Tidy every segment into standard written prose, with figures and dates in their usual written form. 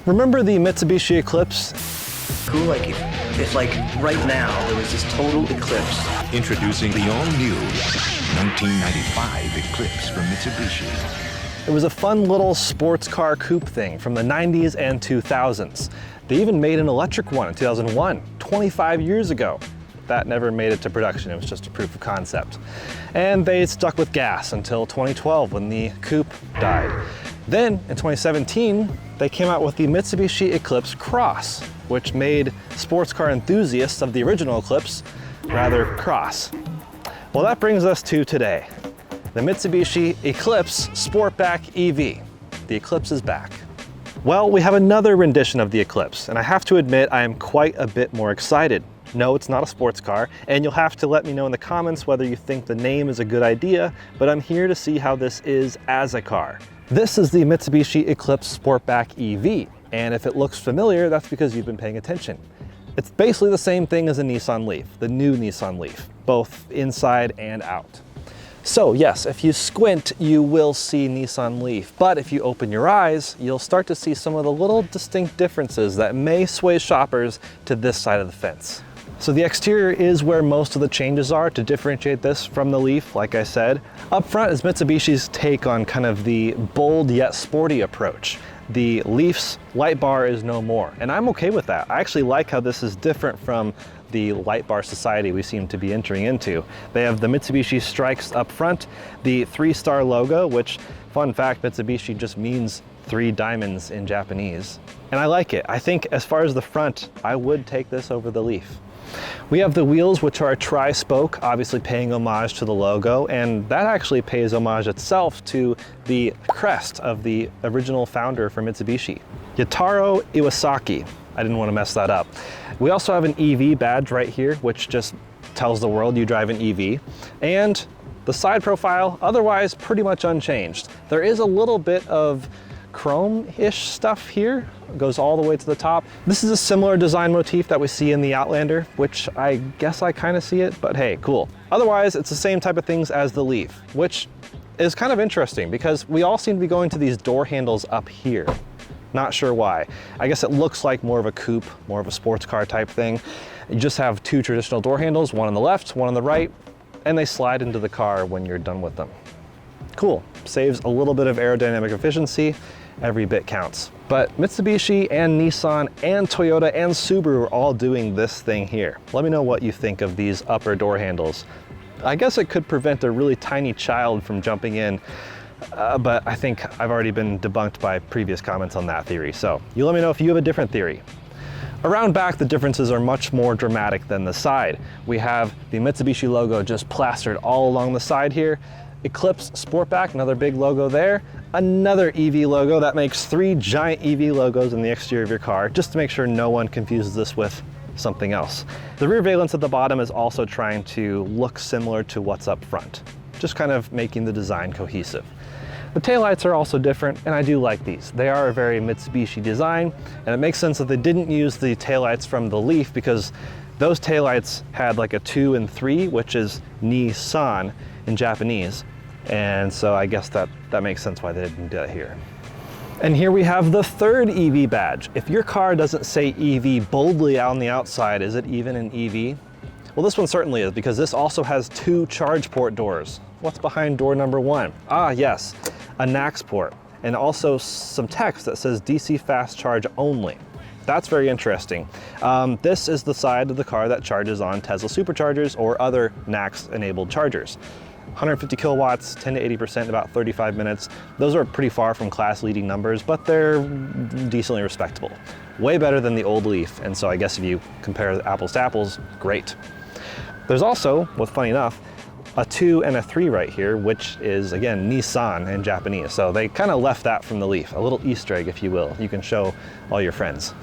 Remember the Mitsubishi Eclipse? Cool, like if like right now there was this total eclipse. Introducing the all-new 1995 Eclipse from Mitsubishi. It was a fun little sports car coupe thing from the 90s and 2000s. They even made an electric one in 2001, 25 years ago. That never made it to production, it was just a proof of concept. And they stuck with gas until 2012 when the coupe died. Then in 2017, they came out with the Mitsubishi Eclipse Cross, which made sports car enthusiasts of the original Eclipse rather cross. Well, that brings us to today. The Mitsubishi Eclipse Sportback EV. The Eclipse is back. Well, we have another rendition of the Eclipse, and I have to admit I am quite a bit more excited. No, it's not a sports car, and you'll have to let me know in the comments whether you think the name is a good idea, but I'm here to see how this is as a car. This is the Mitsubishi Eclipse Sportback EV, and if it looks familiar, that's because you've been paying attention. It's basically the same thing as a Nissan LEAF, the new Nissan LEAF, both inside and out. So yes, if you squint, you will see Nissan LEAF, but if you open your eyes, you'll start to see some of the little distinct differences that may sway shoppers to this side of the fence. So the exterior is where most of the changes are to differentiate this from the LEAF, like I said. Up front is Mitsubishi's take on kind of the bold yet sporty approach. The LEAF's light bar is no more, and I'm okay with that. I actually like how this is different from the light bar society we seem to be entering into. They have the Mitsubishi strikes up front, the 3-star logo, which, fun fact, Mitsubishi just means 3 diamonds in Japanese. And I like it. I think as far as the front, I would take this over the LEAF. We have the wheels, which are tri-spoke, obviously paying homage to the logo, and that actually pays homage itself to the crest of the original founder for Mitsubishi, Yataro Iwasaki. I didn't want to mess that up. We also have an EV badge right here, which just tells the world you drive an EV. And the side profile, otherwise pretty much unchanged. There is a little bit of chrome-ish stuff here, it goes all the way to the top. This is a similar design motif that we see in the Outlander, which I guess I kind of see it, but hey, cool. Otherwise, it's the same type of things as the LEAF, which is kind of interesting because we all seem to be going to these door handles up here. Not sure why. I guess it looks like more of a coupe, more of a sports car type thing. You just have 2 traditional door handles, one on the left, one on the right, and they slide into the car when you're done with them. Cool, saves a little bit of aerodynamic efficiency, every bit counts. But Mitsubishi and Nissan and Toyota and Subaru are all doing this thing here. Let me know what you think of these upper door handles. I guess it could prevent a really tiny child from jumping in, but I think I've already been debunked by previous comments on that theory, so you let me know if you have a different theory. Around back, the differences are much more dramatic than the side. We have the Mitsubishi logo just plastered all along the side here. Eclipse Sportback, another big logo there. Another EV logo. That makes 3 giant EV logos in the exterior of your car, just to make sure no one confuses this with something else. The rear valence at the bottom is also trying to look similar to what's up front, just kind of making the design cohesive. The taillights are also different, and I do like these. They are a very Mitsubishi design, and it makes sense that they didn't use the taillights from the LEAF because those taillights had like a 2 and 3, which is Nissan in Japanese. And so I guess that makes sense why they didn't do that here. And here we have the 3rd EV badge. If your car doesn't say EV boldly on the outside, is it even an EV? Well, this one certainly is, because this also has 2 charge port doors. What's behind door number 1? Ah, yes, a NAX port, and also some text that says DC fast charge only. That's very interesting. This is the side of the car that charges on Tesla superchargers or other NAX enabled chargers. 150 kilowatts, 10 to 80% in about 35 minutes. Those are pretty far from class leading numbers, but they're decently respectable. Way better than the old LEAF, and so I guess if you compare apples to apples, great. There's also, what's funny enough, a 2 and a 3 right here, which is, again, Nissan in Japanese. So they kind of left that from the LEAF, a little Easter egg, if you will. You can show all your friends.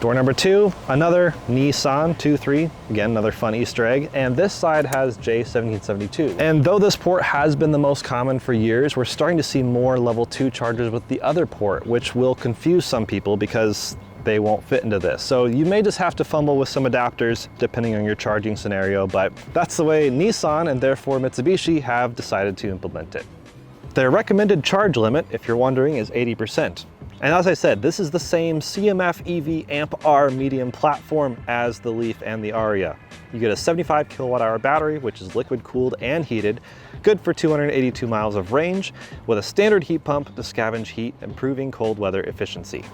Door number 2, another Nissan 2-3, again, another fun Easter egg. And this side has J1772. And though this port has been the most common for years, we're starting to see more level 2 chargers with the other port, which will confuse some people because they won't fit into this. So you may just have to fumble with some adapters depending on your charging scenario, but that's the way Nissan and therefore Mitsubishi have decided to implement it. Their recommended charge limit, if you're wondering, is 80%. And as I said, this is the same CMF EV Amp R medium platform as the Leaf and the Aria. You get a 75 kilowatt hour battery, which is liquid cooled and heated, good for 282 miles of range, with a standard heat pump to scavenge heat, improving cold weather efficiency.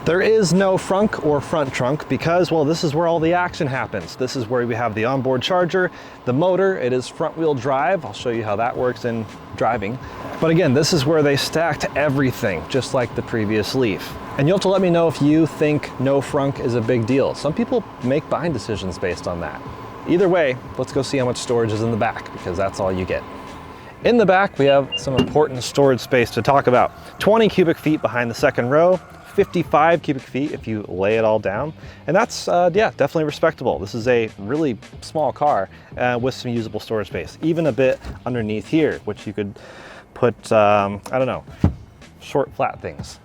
There is no frunk or front trunk because, well, this is where all the action happens. This is where we have the onboard charger, the motor. It is front wheel drive. I'll show you how that works in driving. But again, this is where they stacked everything, just like the previous Leaf. And you'll have to let me know if you think no frunk is a big deal. Some people make buying decisions based on that. Either way, let's go see how much storage is in the back, because that's all you get. In the back, we have some important storage space to talk about. 20 cubic feet behind the second row, 55 cubic feet if you lay it all down. And that's, yeah, definitely respectable. This is a really small car with some usable storage space, even a bit underneath here, which you could put, I don't know, short, flat things.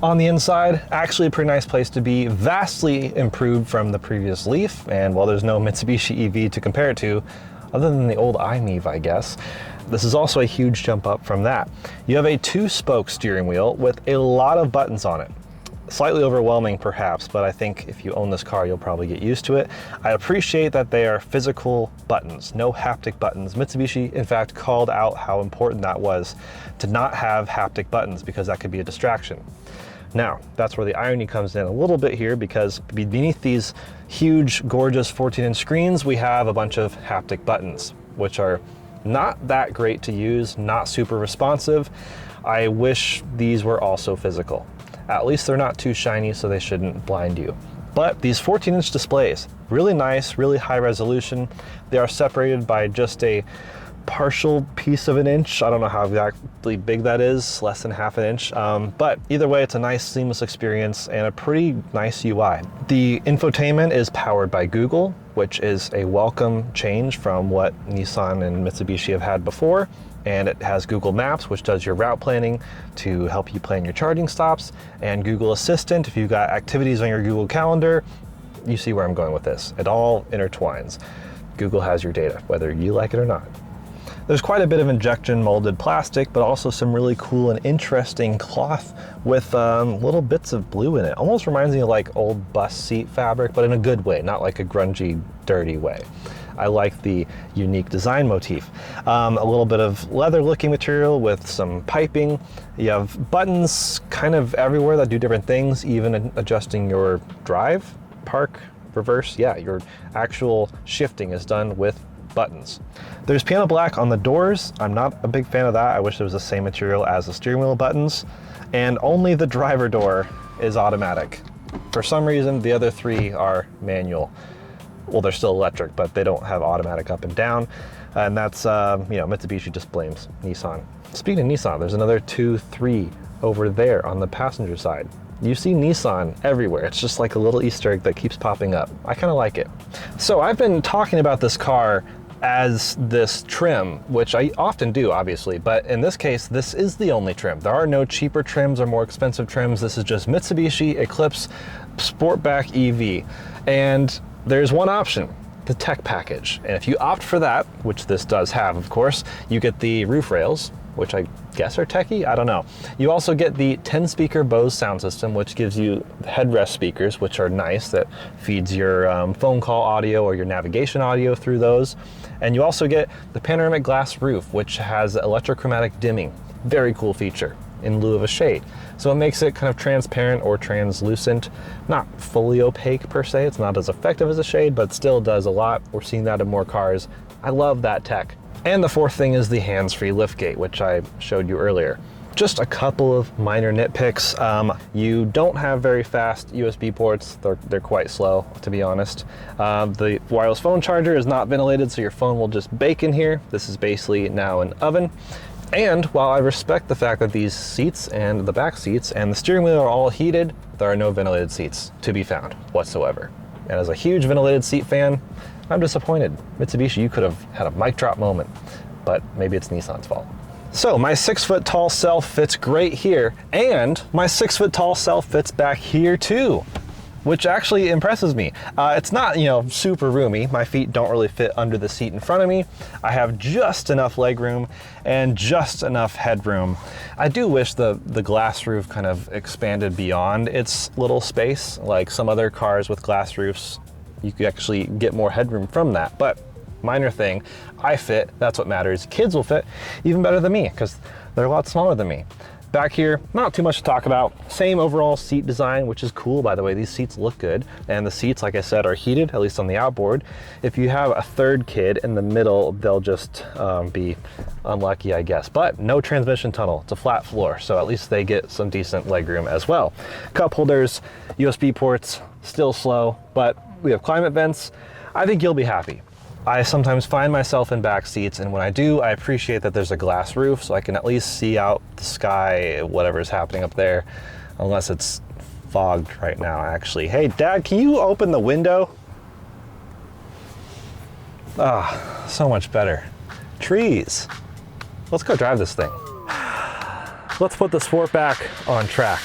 On the inside, actually a pretty nice place to be, vastly improved from the previous Leaf. And while there's no Mitsubishi EV to compare it to, other than the old iMeave, I guess, this is also a huge jump up from that. You have a 2-spoke steering wheel with a lot of buttons on it. Slightly overwhelming perhaps, but I think if you own this car, you'll probably get used to it. I appreciate that they are physical buttons, no haptic buttons. Mitsubishi, in fact, called out how important that was to not have haptic buttons because that could be a distraction. Now, that's where the irony comes in a little bit here, because beneath these huge, gorgeous 14-inch screens, we have a bunch of haptic buttons, which are not that great to use, not super responsive. I wish these were also physical. At least they're not too shiny, so they shouldn't blind you. But these 14-inch displays, really nice, really high resolution. They are separated by just a partial piece of an inch. I don't know how exactly big that is, less than half an inch. But either way, it's a nice seamless experience and a pretty nice UI. The infotainment is powered by Google, which is a welcome change from what Nissan and Mitsubishi have had before. And it has Google Maps, which does your route planning to help you plan your charging stops, and Google Assistant if you've got activities on your Google Calendar. You see where I'm going with this. It all intertwines. Google has your data, whether you like it or not. There's quite a bit of injection molded plastic, but also some really cool and interesting cloth with little bits of blue in it. Almost reminds me of like old bus seat fabric, but in a good way, not like a grungy, dirty way. I like the unique design motif. A little bit of leather looking material with some piping. You have buttons kind of everywhere that do different things, even adjusting your drive, park, reverse. Yeah, your actual shifting is done with buttons. There's piano black on the doors. I'm not a big fan of that. I wish there was the same material as the steering wheel buttons. And only the driver door is automatic. For some reason, the other 3 are manual. Well, they're still electric, but they don't have automatic up and down. And that's, you know, Mitsubishi just blames Nissan. Speaking of Nissan, there's another 2, 3 over there on the passenger side. You see Nissan everywhere. It's just like a little Easter egg that keeps popping up. I kind of like it. So I've been talking about this car as this trim, which I often do, obviously, but in this case, this is the only trim. There are no cheaper trims or more expensive trims. This is just Mitsubishi Eclipse Sportback EV. And there's one option, the tech package. And if you opt for that, which this does have, of course, you get the roof rails, which I guess are techie, I don't know. You also get the 10-speaker Bose sound system, which gives you headrest speakers, which are nice, that feeds your phone call audio or your navigation audio through those. And you also get the panoramic glass roof, which has electrochromatic dimming. Very cool feature in lieu of a shade. So it makes it kind of transparent or translucent, not fully opaque per se. It's not as effective as a shade, but still does a lot. We're seeing that in more cars. I love that tech. And the fourth thing is the hands-free liftgate, which I showed you earlier. Just a couple of minor nitpicks. You don't have very fast USB ports. They're quite slow, to be honest. The wireless phone charger is not ventilated, so your phone will just bake in here. This is basically now an oven. And while I respect the fact that these seats and the back seats and the steering wheel are all heated, there are no ventilated seats to be found whatsoever. And as a huge ventilated seat fan, I'm disappointed. Mitsubishi, you could have had a mic drop moment, but maybe it's Nissan's fault. So my 6-foot-tall self fits great here, and my 6-foot-tall self fits back here too. which actually impresses me. It's not, you know, super roomy. My feet don't really fit under the seat in front of me. I have just enough legroom and just enough headroom. I do wish the glass roof kind of expanded beyond its little space. Like some other cars with glass roofs, you could actually get more headroom from that. But minor thing, I fit, that's what matters. Kids will fit even better than me because they're a lot smaller than me. Back here, not too much to talk about. Same overall seat design, which is cool, by the way. These seats look good. And the seats, like I said, are heated, at least on the outboard. If you have a third kid in the middle, they'll just be unlucky, I guess. But no transmission tunnel, it's a flat floor, so at least they get some decent legroom as well. Cup holders, USB ports, still slow, but we have climate vents. I think you'll be happy. I sometimes find myself in back seats, and when I do, I appreciate that there's a glass roof so I can at least see out the sky, whatever is happening up there, unless it's fogged right now, actually. Hey, Dad, can you open the window? Ah, so much better. Trees. Let's go drive this thing. Let's put the Sportback on track.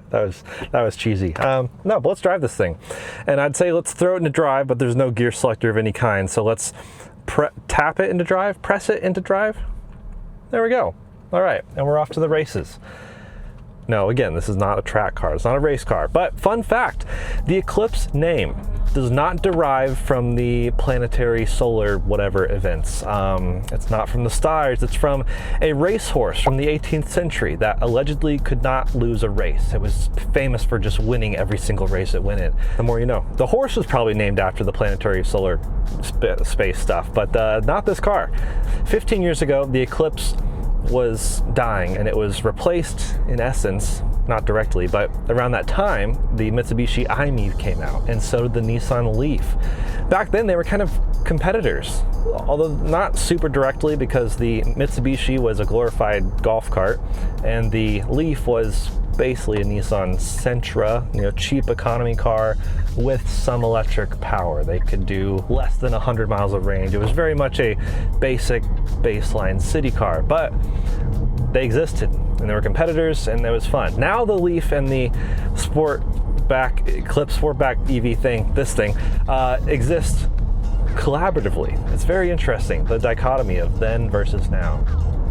that was cheesy. No, but let's drive this thing. And I'd say let's throw it into drive, but there's no gear selector of any kind. So let's tap it into drive, press it into drive. There we go. All right, and we're off to the races. No, again, this is not a track car. It's not a race car. But fun fact, the Eclipse name does not derive from the planetary solar whatever events. It's not from the stars. It's from a racehorse from the 18th century that allegedly could not lose a race. It was famous for just winning every single race it went in. The more you know. The horse was probably named after the planetary solar space stuff, but not this car. 15 years ago, the Eclipse was dying, and it was replaced, in essence, not directly, but around that time, the Mitsubishi i-MiEV came out, and so did the Nissan LEAF. Back then, they were kind of competitors, although not super directly, because the Mitsubishi was a glorified golf cart, and the LEAF was basically a Nissan Sentra, you know, cheap economy car with some electric power. They could do less than 100 miles of range. It was very much a basic baseline city car, but they existed and they were competitors and it was fun. Now the LEAF and the Eclipse Sportback EV thing, this thing, exist collaboratively. It's very interesting, the dichotomy of then versus now.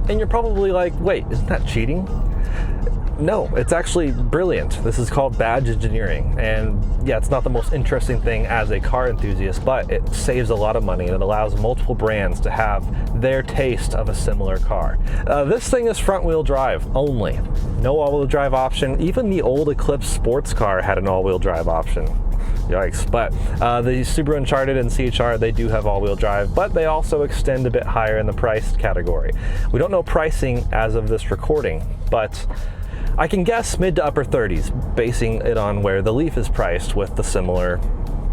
And you're probably like, wait, isn't that cheating? No, it's actually brilliant. This is called badge engineering. And yeah, it's not the most interesting thing as a car enthusiast, but it saves a lot of money and it allows multiple brands to have their taste of a similar car. This thing is front wheel drive only. No all-wheel drive option. Even the old Eclipse sports car had an all-wheel drive option. Yikes. But the Subaru Uncharted and CHR, they do have all-wheel drive, but they also extend a bit higher in the price category. We don't know pricing as of this recording, but I can guess mid to upper 30s, basing it on where the LEAF is priced with the similar,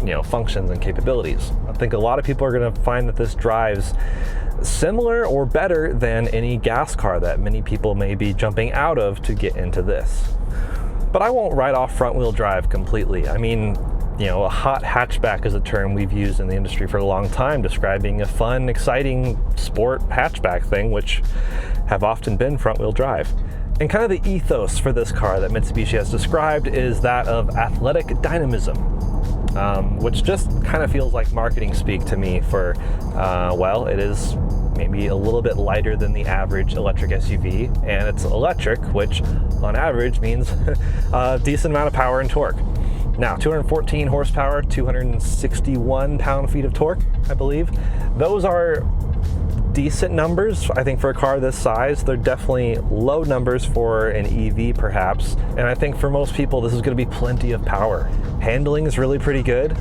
you know, functions and capabilities. I think a lot of people are going to find that this drives similar or better than any gas car that many people may be jumping out of to get into this. But I won't write off front wheel drive completely. I mean, you know, a hot hatchback is a term we've used in the industry for a long time, describing a fun, exciting sport hatchback thing, which have often been front wheel drive. And kind of the ethos for this car that Mitsubishi has described is that of athletic dynamism, which just kind of feels like marketing speak to me for, well, it is maybe a little bit lighter than the average electric SUV, and it's electric, which on average means a decent amount of power and torque. Now, 214 horsepower, 261 pound-feet of torque, I believe. Those are decent numbers, I think, for a car this size. They're definitely low numbers for an EV, perhaps. And I think for most people, this is going to be plenty of power. Handling is really pretty good.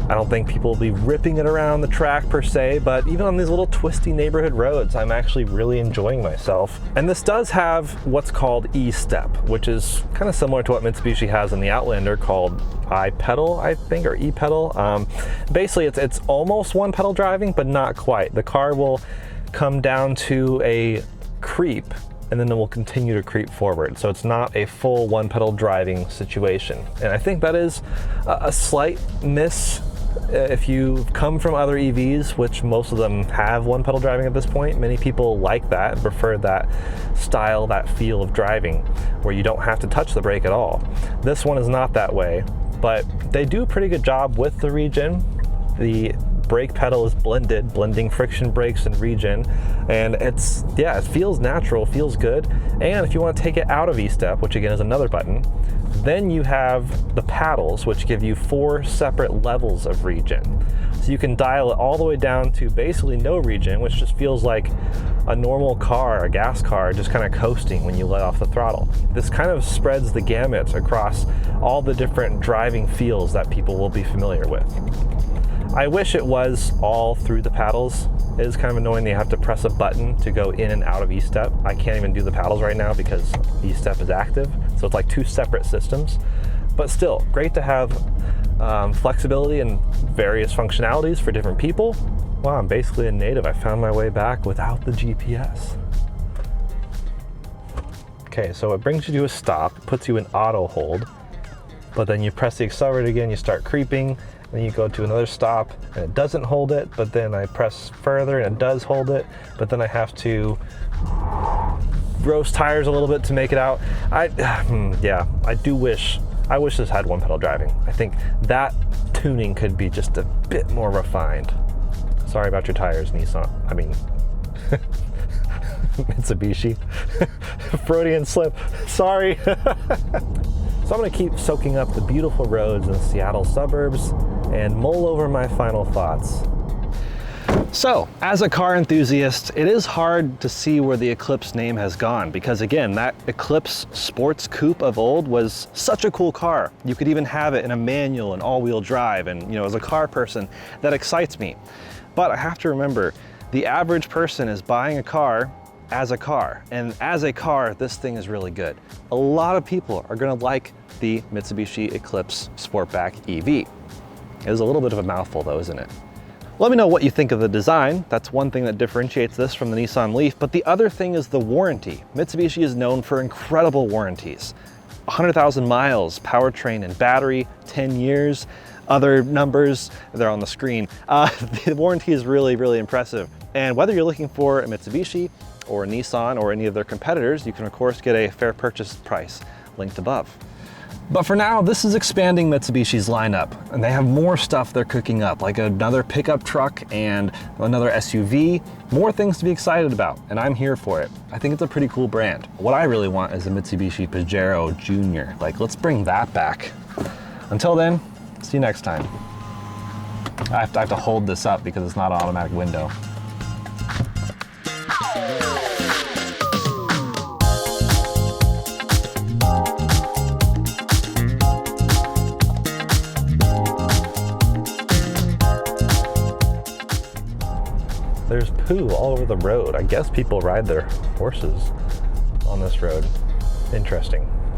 I don't think people will be ripping it around the track per se, but even on these little twisty neighborhood roads, I'm actually really enjoying myself. And this does have what's called E-Step, which is kind of similar to what Mitsubishi has in the Outlander called I-Pedal, I think, or E-Pedal. Basically, it's almost one pedal driving, but not quite. The car will come down to a creep and then it will continue to creep forward. So it's not a full one pedal driving situation. And I think that is a slight If you've come from other EVs, which most of them have one pedal driving at this point, many people like that and prefer that style, that feel of driving, where you don't have to touch the brake at all. This one is not that way, but they do a pretty good job with the regen. The brake pedal is blending friction brakes and regen, and it feels natural, feels good. And if you want to take it out of E-step, which again is another button, then you have the paddles, which give you 4 separate levels of regen. So you can dial it all the way down to basically no regen, which just feels like a normal car, a gas car, just kind of coasting when you let off the throttle. This kind of spreads the gamut across all the different driving feels that people will be familiar with. I wish it was all through the paddles. It is kind of annoying that you have to press a button to go in and out of E-step. I can't even do the paddles right now because E-step is active. So it's like 2 separate systems. But still, great to have flexibility and various functionalities for different people. Wow, I'm basically a native. I found my way back without the GPS. Okay, so it brings you to a stop, puts you in auto hold, but then you press the accelerator again, you start creeping, then you go to another stop and it doesn't hold it, but then I press further and it does hold it, but then I have to roast tires a little bit to make it out. I wish this had one pedal driving. I think that tuning could be just a bit more refined. Sorry about your tires, Nissan. I mean, Mitsubishi. Freudian slip, sorry. So I'm gonna keep soaking up the beautiful roads in Seattle suburbs and mull over my final thoughts. So, as a car enthusiast, it is hard to see where the Eclipse name has gone because again, that Eclipse sports coupe of old was such a cool car. You could even have it in a manual and all-wheel drive, and you know, as a car person, that excites me. But I have to remember, the average person is buying a car, and as a car, this thing is really good. A lot of people are gonna like the Mitsubishi Eclipse Sportback EV. It is a little bit of a mouthful though, isn't it? Let me know what you think of the design. That's one thing that differentiates this from the Nissan LEAF, but the other thing is the warranty. Mitsubishi is known for incredible warranties. 100,000 miles, powertrain and battery, 10 years. Other numbers, they're on the screen. The warranty is really, really impressive. And whether you're looking for a Mitsubishi or a Nissan or any of their competitors, you can of course get a fair purchase price linked above. But for now, this is expanding Mitsubishi's lineup, and they have more stuff they're cooking up, like another pickup truck and another SUV, more things to be excited about, and I'm here for it. I think it's a pretty cool brand. What I really want is a Mitsubishi Pajero Jr. Like, let's bring that back. Until then, see you next time. I have to hold this up because it's not an automatic window. There's poo all over the road. I guess people ride their horses on this road. Interesting.